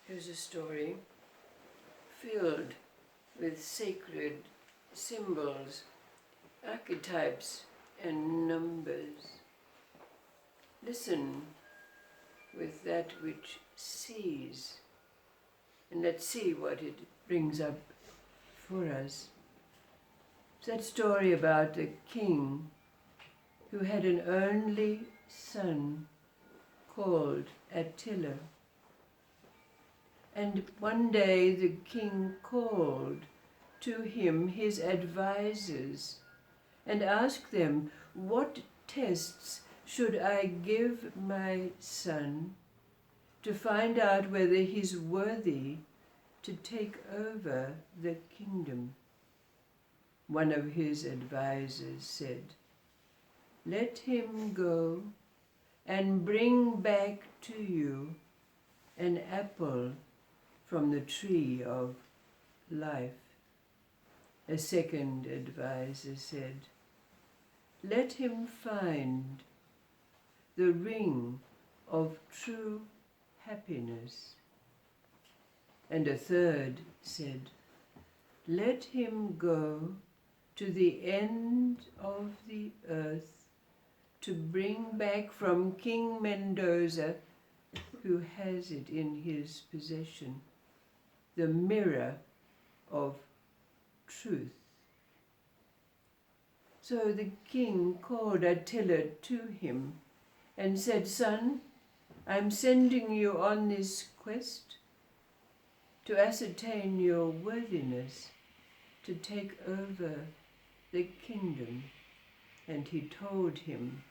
Here's a story filled with sacred symbols, archetypes, and numbers. Listen with that which sees, and let's see what it brings up for us. It's that story about a king who had an only son called Attila. And one day the king called to him his advisors and asked them, "What tests should I give my son to find out whether he's worthy to take over the kingdom?" One of his advisors said, "Let him go and bring back to you an apple from the tree of life." A second advisor said, "Let him find the ring of true happiness." And a third said, "Let him go to the end of the earth to bring back from King Mendoza, who has it in his possession, the mirror of truth." So the king called Attila to him and said, "Son, I'm sending you on this quest to ascertain your worthiness to take over the kingdom." And he told him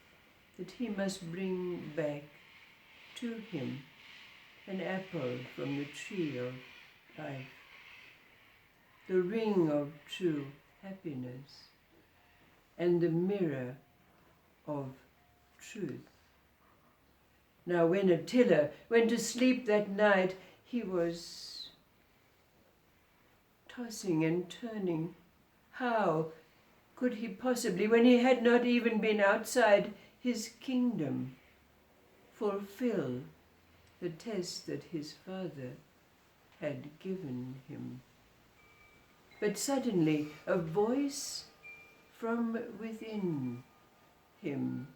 that he must bring back to him an apple from the tree of life, the ring of true happiness, and the mirror of truth. Now when Attila went to sleep that night, he was tossing and turning. How could he possibly, when he had not even been outside his kingdom, fulfill the test that his father had given him? But suddenly a voice from within him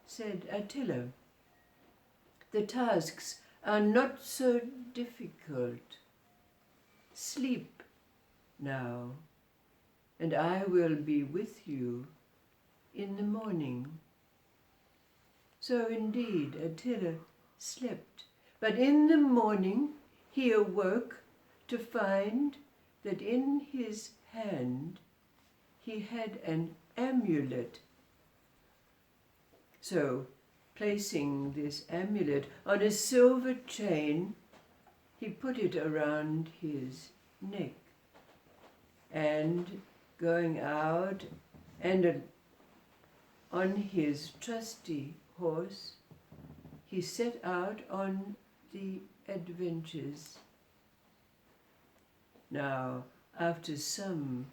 said, "Attila, the tasks are not so difficult. Sleep now, and I will be with you in the morning." So indeed Attila slept, but in the morning he awoke to find that in his hand he had an amulet. So, placing this amulet on a silver chain, he put it around his neck, and going out and on his trusty horse, he set out on the adventures. Now, after some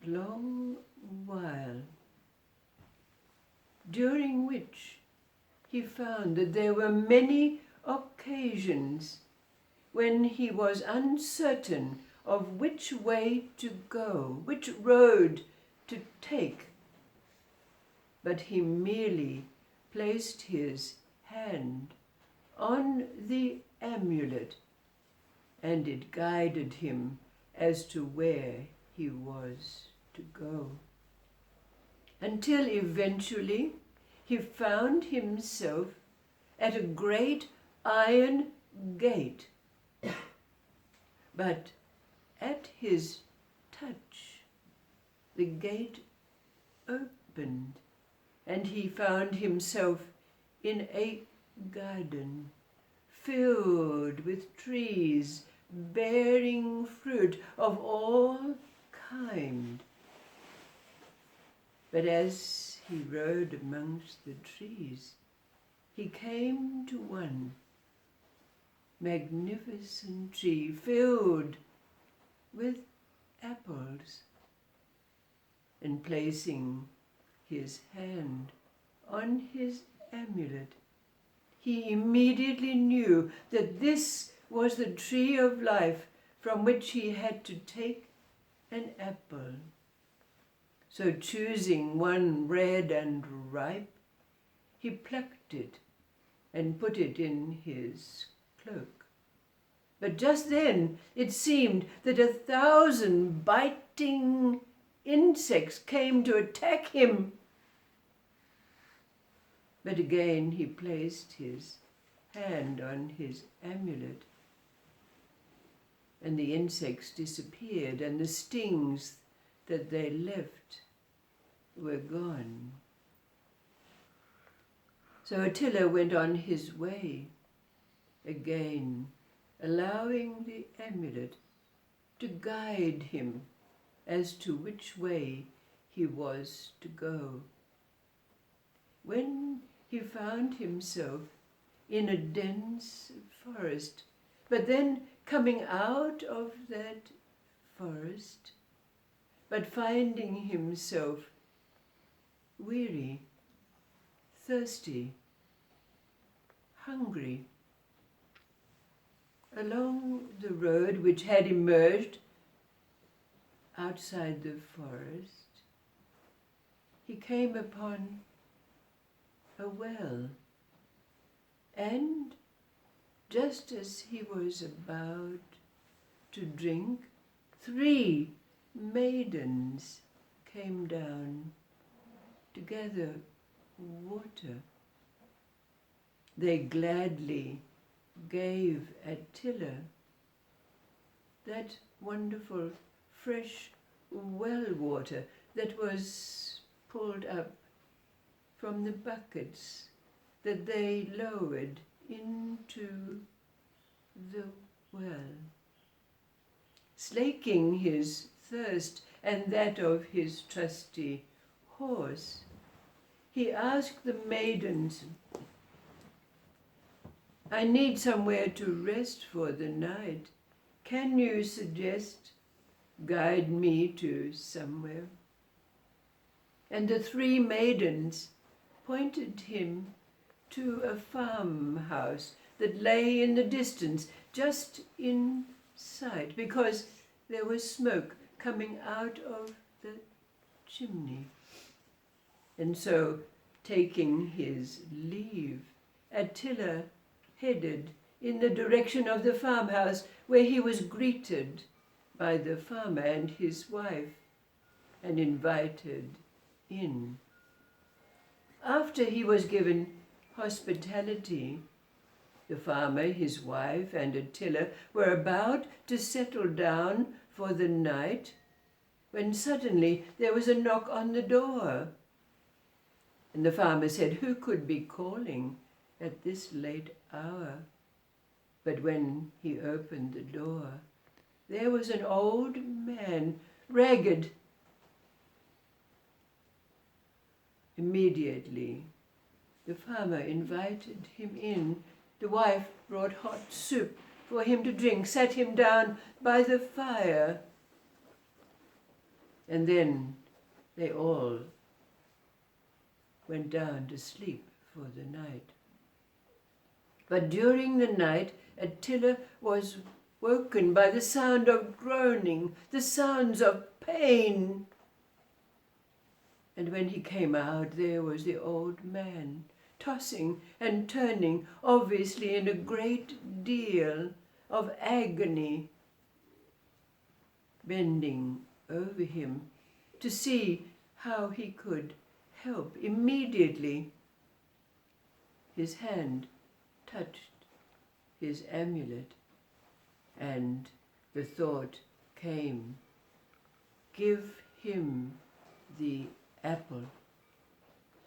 long while, during which he found that there were many occasions when he was uncertain of which way to go, which road to take, but he merely placed his hand on the amulet, and it guided him as to where he was to go, until eventually he found himself at a great iron gate. But at his touch, the gate opened, and he found himself in a garden filled with trees bearing fruit of all kind. But as he rode amongst the trees, he came to one magnificent tree filled with apples, and placing his hand on his amulet, he immediately knew that this was the tree of life from which he had to take an apple. So choosing one red and ripe, he plucked it and put it in his cloak. But just then it seemed that 1,000 biting insects came to attack him. But again he placed his hand on his amulet, and the insects disappeared, and the stings that they left were gone. So Attila went on his way, again allowing the amulet to guide him as to which way he was to go. When he found himself in a dense forest, but then coming out of that forest, but finding himself weary, thirsty, hungry, along the road which had emerged outside the forest, he came upon a well, and just as he was about to drink, 3 maidens came down to gather water. They gladly gave Attila that wonderful fresh well water that was pulled up from the buckets that they lowered into the well. Slaking his thirst and that of his trusty horse, he asked the maidens, "I need somewhere to rest for the night. Can you guide me to somewhere?" And the 3 maidens pointed him to a farmhouse that lay in the distance, just in sight, because there was smoke coming out of the chimney. And so, taking his leave, Attila headed in the direction of the farmhouse, where he was greeted by the farmer and his wife and invited in. After he was given hospitality, the farmer, his wife, and Attila were about to settle down for the night when suddenly there was a knock on the door. And the farmer said, "Who could be calling at this late hour?" But when he opened the door, there was an old man, ragged. Immediately, the farmer invited him in. The wife brought hot soup for him to drink, sat him down by the fire, and then they all went down to sleep for the night. But during the night, Attila was woken by the sound of groaning, the sounds of pain. And when he came out, there was the old man, tossing and turning, obviously in a great deal of agony, bending over him to see how he could help. Immediately, his hand touched his amulet, and the thought came, "Give him the apple."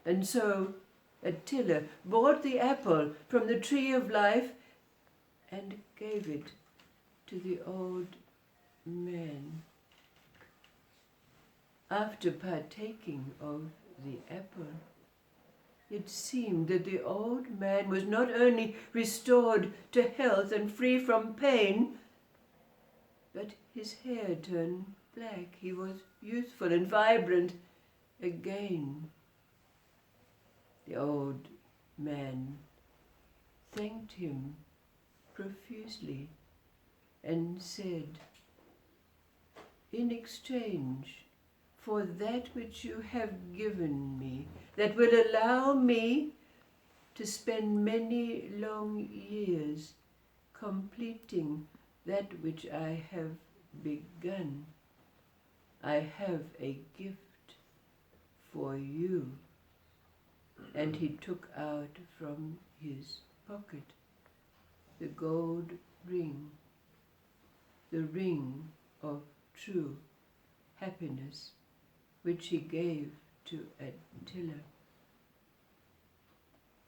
And so Attila bought the apple from the tree of life and gave it to the old man. After partaking of the apple, it seemed that the old man was not only restored to health and free from pain, but his hair turned black. He was youthful and vibrant again. The old man thanked him profusely and said, "In exchange for that which you have given me, that will allow me to spend many long years completing that which I have begun, I have a gift for you." And he took out from his pocket the gold ring, the ring of true happiness, which he gave to Attila.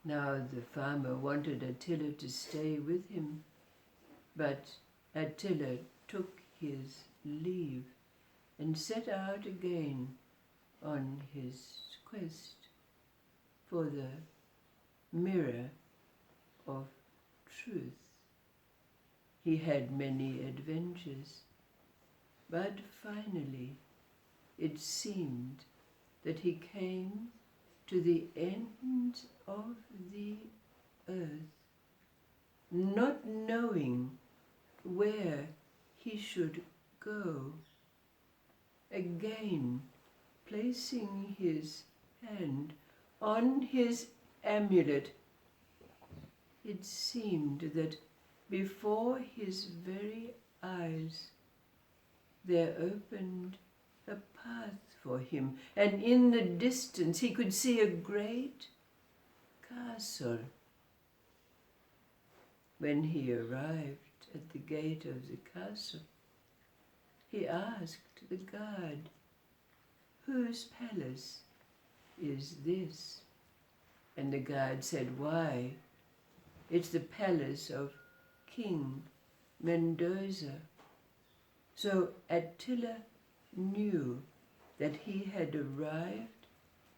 Now the farmer wanted Attila to stay with him, but Attila took his leave and set out again on his quest for the mirror of truth. He had many adventures, but finally it seemed that he came to the end of the earth, not knowing where he should go. Again, placing his hand on his amulet, it seemed that before his very eyes there opened a path for him, and in the distance he could see a great castle. When he arrived at the gate of the castle, he asked the guard, "Whose palace is this?" And the guard said, "Why, it's the palace of King Mendoza." So Attila knew that he had arrived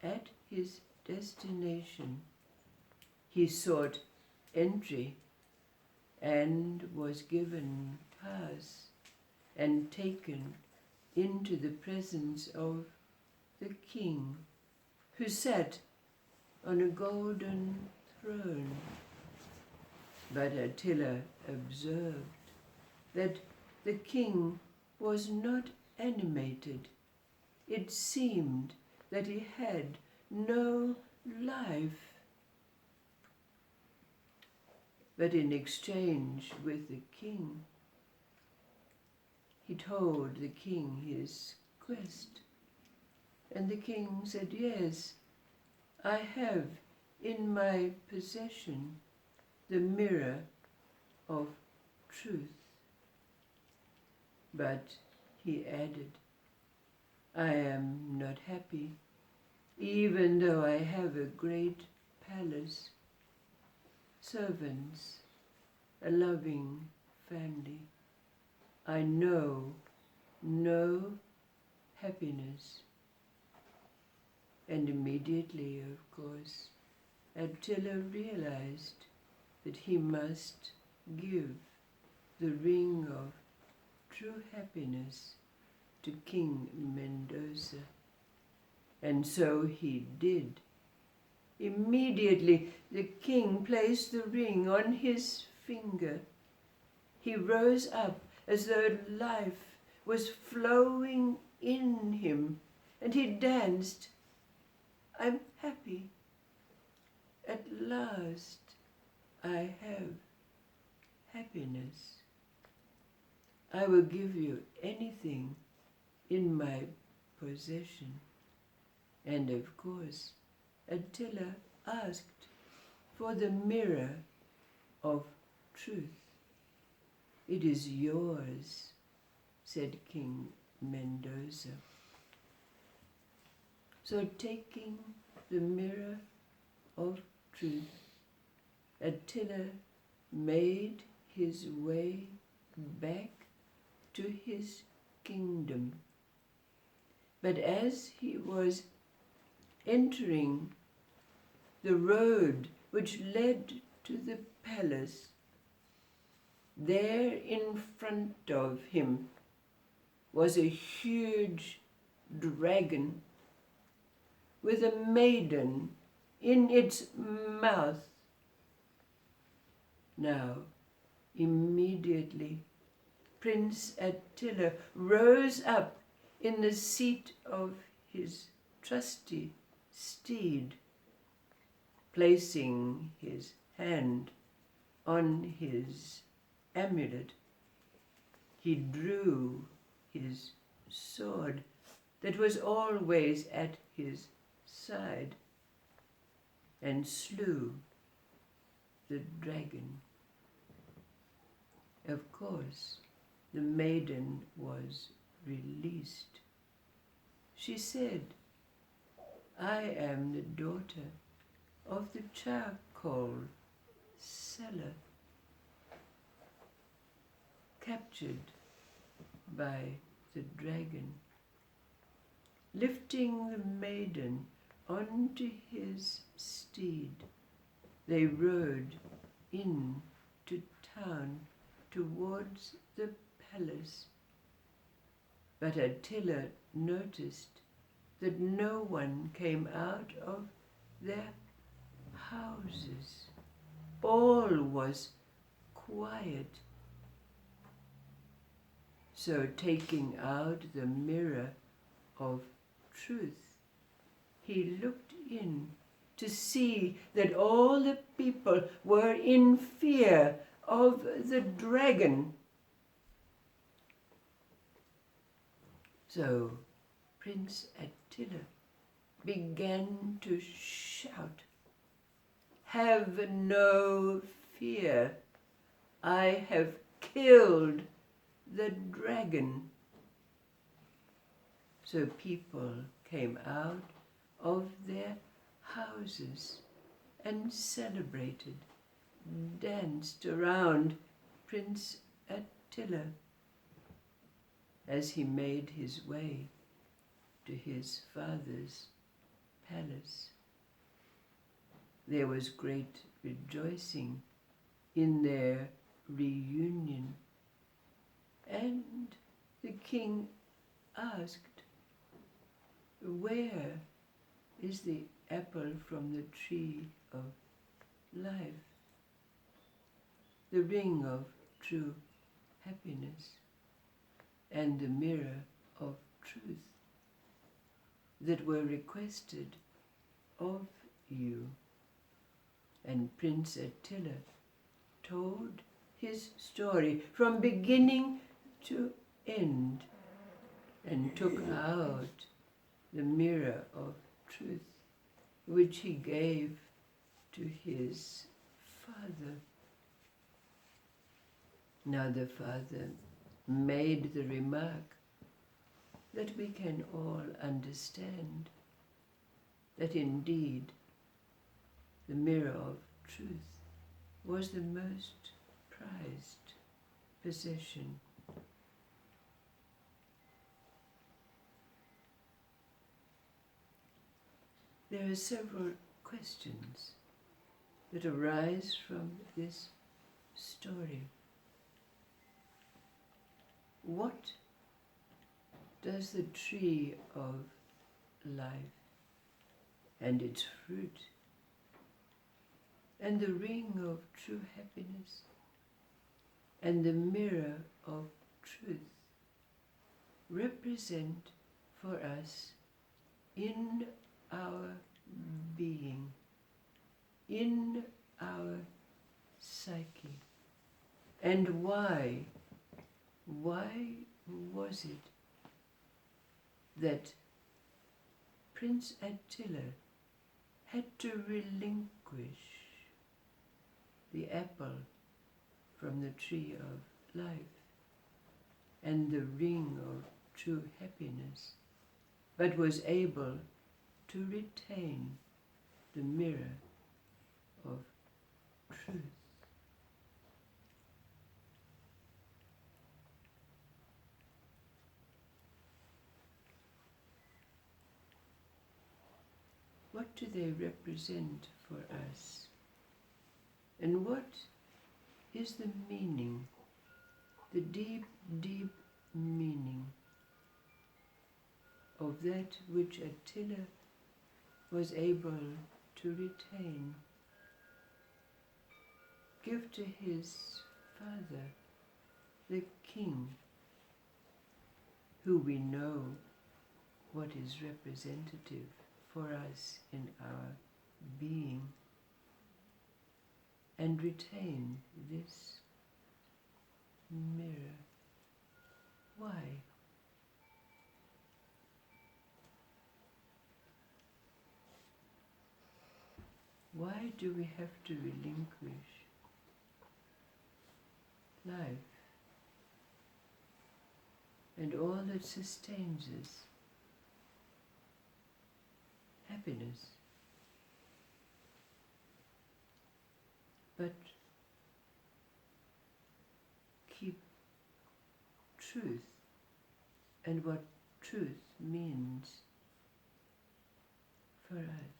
at his destination. He sought entry and was given pass and taken into the presence of the king, who sat on a golden throne. But Attila observed that the king was not animated. It seemed that he had no life. But in exchange with the king, he told the king his quest. And the king said, "Yes, I have in my possession the mirror of truth." But he added, "I am not happy, even though I have a great palace, servants, a loving family. I know no happiness." And immediately, of course, Attila realized that he must give the ring of true happiness to King Mendoza. And so he did. Immediately the king placed the ring on his finger. He rose up as though life was flowing in him, and he danced. "I'm happy. At last I have happiness. I will give you anything in my possession." And of course, Attila asked for the mirror of truth. "It is yours," said King Mendoza. So taking the mirror of truth, Attila made his way back to his kingdom. But as he was entering the road which led to the palace, there in front of him was a huge dragon with a maiden in its mouth. Now, Immediately, Prince Attila rose up in the seat of his trusty steed, placing his hand on his amulet. He drew his sword that was always at his side and slew the dragon. Of course, the maiden was released. She said, "I am the daughter of the charcoal seller, captured by the dragon." Lifting the maiden onto his steed, they rode into town towards the palace. But Attila noticed that no one came out of their houses. All was quiet. So, taking out the mirror of truth, he looked in to see that all the people were in fear of the dragon. So Prince Attila began to shout, "Have no fear, I have killed the dragon." So people came out of their houses and celebrated, danced around Prince Attila as he made his way to his father's palace. There was great rejoicing in their reunion, and the king asked, "Where is the apple from the tree of life, the ring of true happiness, and the mirror of truth that were requested of you?" And Prince Attila told his story from beginning to end and took out the mirror of truth, which he gave to his father. Now the father made the remark that we can all understand, that indeed the mirror of truth was the most prized possession. There are several questions that arise from this story. What does the tree of life and its fruit and the ring of true happiness and the mirror of truth represent for us in our being, in our psyche? And why was it that Prince Attila had to relinquish the apple from the tree of life and the ring of true happiness, but was able to retain the mirror of truth? What do they represent for us? And what is the meaning, the deep, deep meaning of that which Attila was able to retain, give to his Father, the King, who we know what is representative for us in our being, and retain this mirror. Why? Why do we have to relinquish life and all that sustains us? Happiness. But keep truth and what truth means for us.